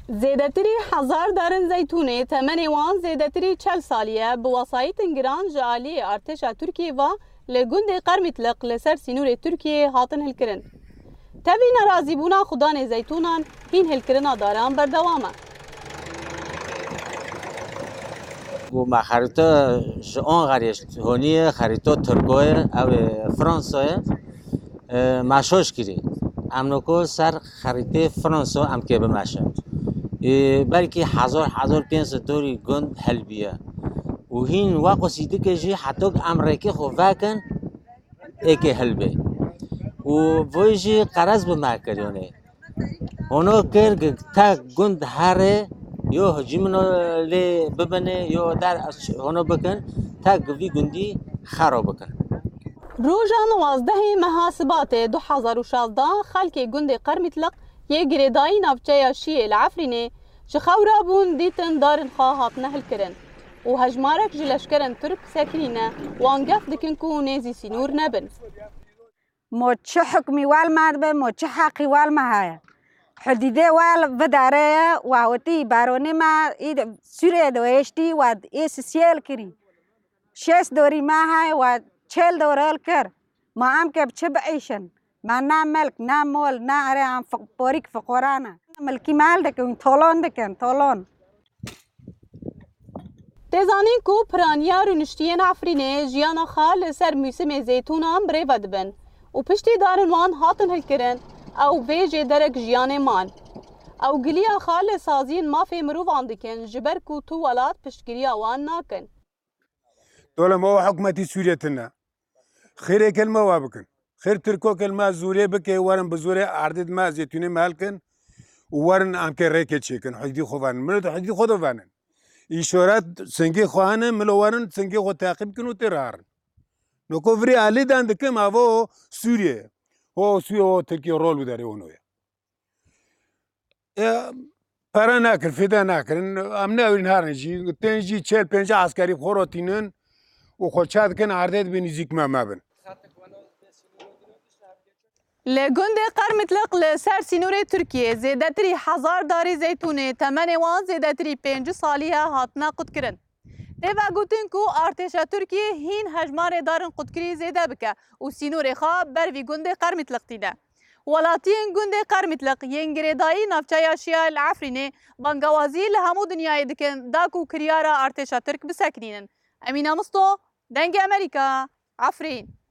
زیدتری 1000 دارن زیتونه تمن وان زیدتری 40 سالیه بواسایت گران جالی ارتشا ترکیه و لگوند قرمطلق لسر سینور ترکیه هاتن هلکرن. تبی نرازی بونا خدان زیتونان هین هلکرنا داران بردوامه. و ما خریطه جان غریش هونی خریطه ترکیه او فرانسه مشاش کردی. امروز سر خریطه فرانسه ام که به مشه. بلکه 1500 دوری گند هلبیه. و هین واقعیتی که جی حتی امریکا خوابکن ایک هلبی. و ویژه قرض به مکریونه. اونا کرد تا گند هره یا هجومنا لی ببنه یا در اونا بکن تا گوی گندی خراب بکن. روزان 11 محاسبات 2016 خلک گند قرمطلق یک گریدای نافچه شیعه العفرینه شخورا بون دیتن دارن خواهات نهل کرن و هجمارک جلشکرن ترک ساکنینه وانگف دکن که نیزی سینور نبن. مو چه حکمی والماد به مو چه حقی والمه حدیده وال وداره و هوتی بارونی ما اید سوره دویشتی و ایس سیل کری 6 دوری ما های و 40 دورال کر ما هم که چه بعیشن ما نه ملک نه مول نه اره هم باریک فقرانه ملکی مال دکن طولان تزانین کو پرانیا رونشتین عفرینه جیانا خال سر موسم زیتونان بری ودبن و پشتی دارن وان هاتن هلکرن او ویجه درک جیان مان او گلیا خال سازین مافی مروفان دکن جبر کو تو ولات پشتگیریا وان ناکن. دولة ما حكومتي سوريتنا خير كلمة وابكن خير تركو كلمة زوري بكي ورن بزوري عردد ما زيتوني مالكن ورن أمكن ريكي تشيكن حدي خوفان ملو حدي خوفانن إشارات سنجي خوانه ملو ورن سنجي خو تعقيب كنو ترار نوكو فري علي دان دكم هو سوريا هو تركيا رول بداري هونويا para nakir fida nakir amne evin harneci tenji çel penja askeri khorotinin و خودشاد کن عردت به نزدیک ما بن. لگند قرمطلق لسر سینور ترکیه زیدتری 1000 داری زیتونه تمن وان زیدتری 5 سالیه هاتنا قد کرن. دیو گوتن کو ارتشا ترکیه هین هجمار دارن قدکری زیده بکه و سینور خواب بر وی گند قرمطلق تینه. ولاتین گند قرمطلق ینگریدایی نافچه شیعه العفرینه بانگوازی لهمو دنیای دکن داکو کریارا ارتشا ترک بسکنینن. امینه مستو دنگ امریکا عفرین